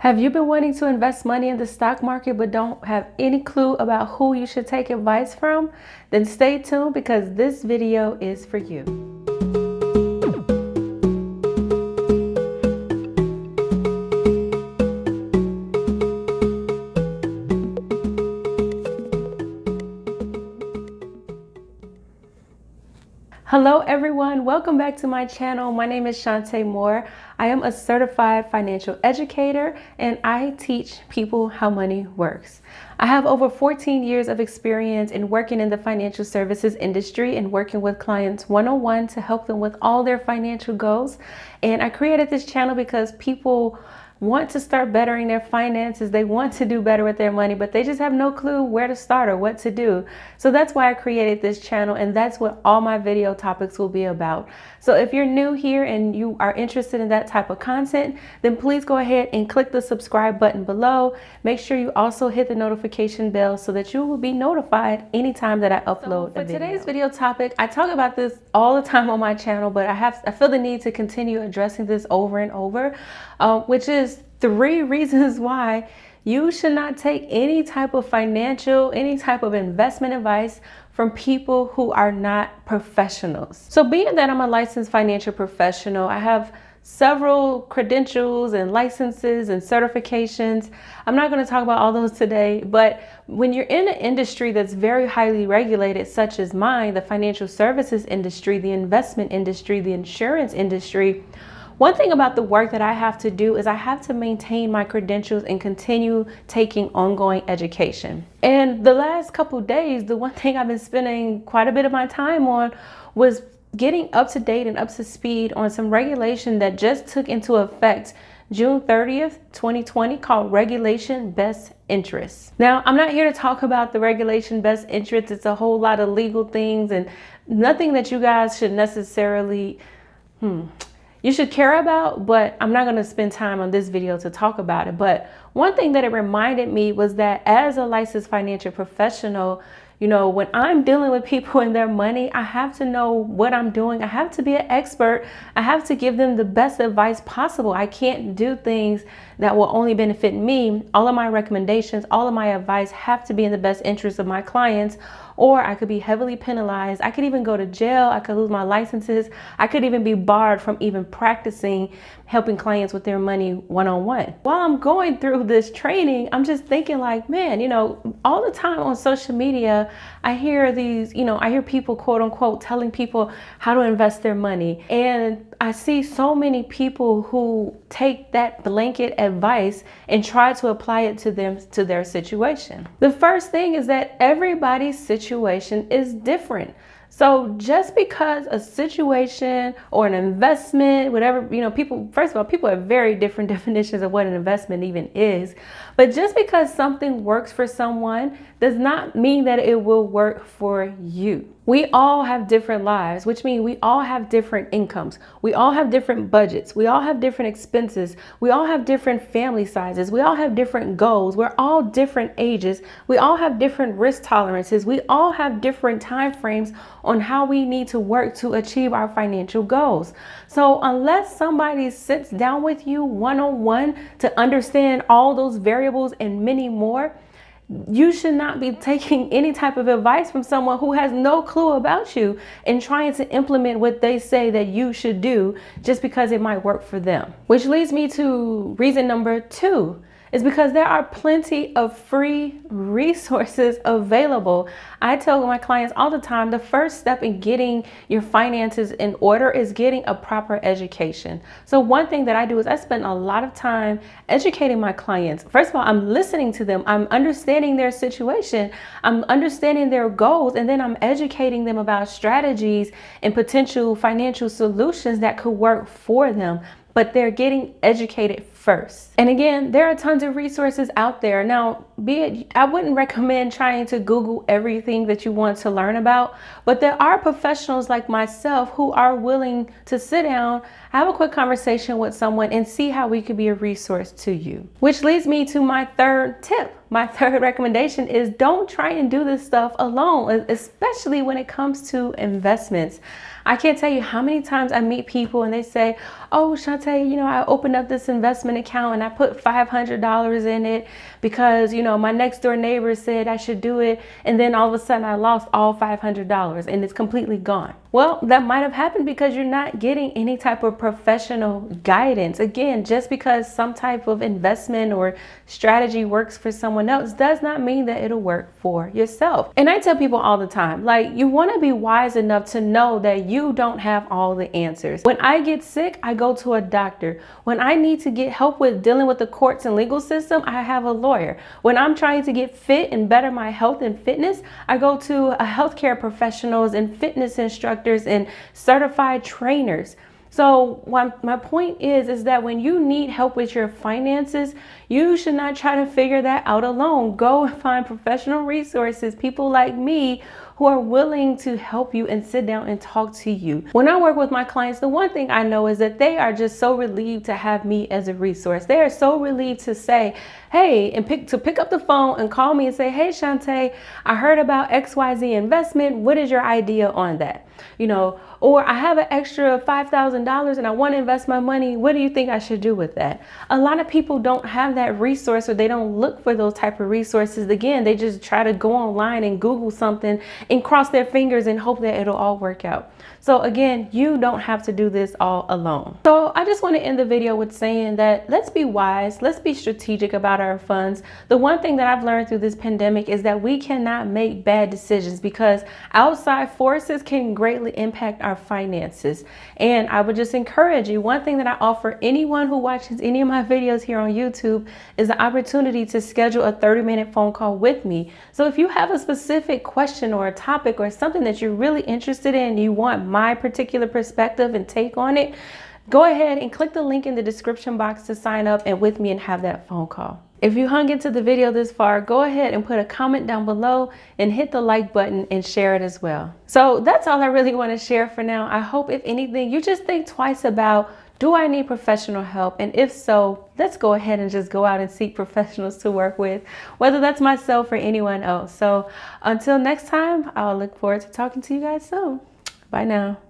Have you been wanting to invest money in the stock market but don't have any clue about who you should take advice from? Then stay tuned because this video is for you. Hello everyone, welcome back to my channel. My name is Shante Moore. I am a certified financial educator and I teach people how money works. I have over 14 years of experience in working in the financial services industry and working with clients one-on-one to help them with all their financial goals. And I created this channel because people want to start bettering their finances. They want to do better with their money, but they just have no clue where to start or what to do. So that's why I created this channel, and that's what all my video topics will be about. So if you're new here and you are interested in that type of content, then please go ahead and click the subscribe button below. Make sure you also hit the notification bell so that you will be notified anytime that I upload a video. For today's video topic, I talk about this all the time on my channel, but I feel the need to continue addressing this over and over, which is 3 reasons why you should not take any type of any type of investment advice from people who are not professionals. So being that I'm a licensed financial professional, I have several credentials and licenses and certifications. I'm not going to talk about all those today, but when you're in an industry that's very highly regulated, such as mine, the financial services industry, the investment industry, the insurance industry, one thing about the work that I have to do is I have to maintain my credentials and continue taking ongoing education. And the last couple of days, the one thing I've been spending quite a bit of my time on was getting up to date and up to speed on some regulation that just took into effect June 30th, 2020, called Regulation Best Interests. Now, I'm not here to talk about the Regulation Best Interests. It's a whole lot of legal things and nothing that you guys should necessarily you should care about, but I'm not going to spend time on this video to talk about it. But one thing that it reminded me was that as a licensed financial professional, you know, when I'm dealing with people and their money, I have to know what I'm doing. I have to be an expert. I have to give them the best advice possible. I can't do things that will only benefit me. All of my recommendations, all of my advice have to be in the best interest of my clients, or I could be heavily penalized. I could even go to jail. I could lose my licenses. I could even be barred from even practicing helping clients with their money one-on-one. While I'm going through this training, I'm just thinking like, man, you know, all the time on social media, I hear these, I hear people quote unquote telling people how to invest their money. And I see so many people who take that blanket advice and try to apply it to their situation. The first thing is that everybody's situation is different. So just because a situation or an investment, whatever, people, first of all, people have very different definitions of what an investment even is. But just because something works for someone does not mean that it will work for you. We all have different lives, which means we all have different incomes. We all have different budgets. We all have different expenses. We all have different family sizes. We all have different goals. We're all different ages. We all have different risk tolerances. We all have different time frames on how we need to work to achieve our financial goals. So unless somebody sits down with you one-on-one to understand all those variables and many more, you should not be taking any type of advice from someone who has no clue about you and trying to implement what they say that you should do just because it might work for them. Which leads me to reason number 2. Is because there are plenty of free resources available. I tell my clients all the time, the first step in getting your finances in order is getting a proper education. So one thing that I do is I spend a lot of time educating my clients. First of all, I'm listening to them. I'm understanding their situation. I'm understanding their goals. And then I'm educating them about strategies and potential financial solutions that could work for them. But they're getting educated first. And again, there are tons of resources out there. Now, I wouldn't recommend trying to Google everything that you want to learn about, but there are professionals like myself who are willing to sit down, have a quick conversation with someone and see how we could be a resource to you. Which leads me to my third tip. My third recommendation is don't try and do this stuff alone, especially when it comes to investments. I can't tell you how many times I meet people and they say, oh, Shantae, I opened up this investment account and I put $500 in it because, my next door neighbor said I should do it. And then all of a sudden I lost all $500 and it's completely gone. Well, that might have happened because you're not getting any type of professional guidance. Again, just because some type of investment or strategy works for someone else does not mean that it'll work for yourself. And I tell people all the time, like, you want to be wise enough to know that you don't have all the answers. When I get sick, I go to a doctor. When I need to get help with dealing with the courts and legal system, I have a lawyer. When I'm trying to get fit and better my health and fitness, I go to a healthcare professionals and fitness instructors and certified trainers. So my point is that when you need help with your finances, you should not try to figure that out alone. Go and find professional resources, people like me who are willing to help you and sit down and talk to you. When I work with my clients, the one thing I know is that they are just so relieved to have me as a resource. They are so relieved to say, hey, and pick up the phone and call me and say, hey, Shantae, I heard about XYZ investment. What is your idea on that? Or I have an extra $5,000 and I want to invest my money. What do you think I should do with that? A lot of people don't have that resource, or they don't look for those type of resources. Again, they just try to go online and Google something and cross their fingers and hope that it'll all work out. So again, you don't have to do this all alone. So I just want to end the video with saying that let's be wise, let's be strategic about our funds. The one thing that I've learned through this pandemic is that we cannot make bad decisions because outside forces can greatly impact our finances. And I would just encourage you, one thing that I offer anyone who watches any of my videos here on YouTube is the opportunity to schedule a 30-minute phone call with me. So if you have a specific question or a topic or something that you're really interested in, you want my particular perspective and take on it, go ahead and click the link in the description box to sign up and with me and have that phone call. If you hung into the video this far, go ahead and put a comment down below and hit the like button and share it as well. So that's all I really want to share for now. I hope if anything, you just think twice about, do I need professional help? And if so, let's go ahead and just go out and seek professionals to work with, whether that's myself or anyone else. So until next time, I'll look forward to talking to you guys soon. Bye now.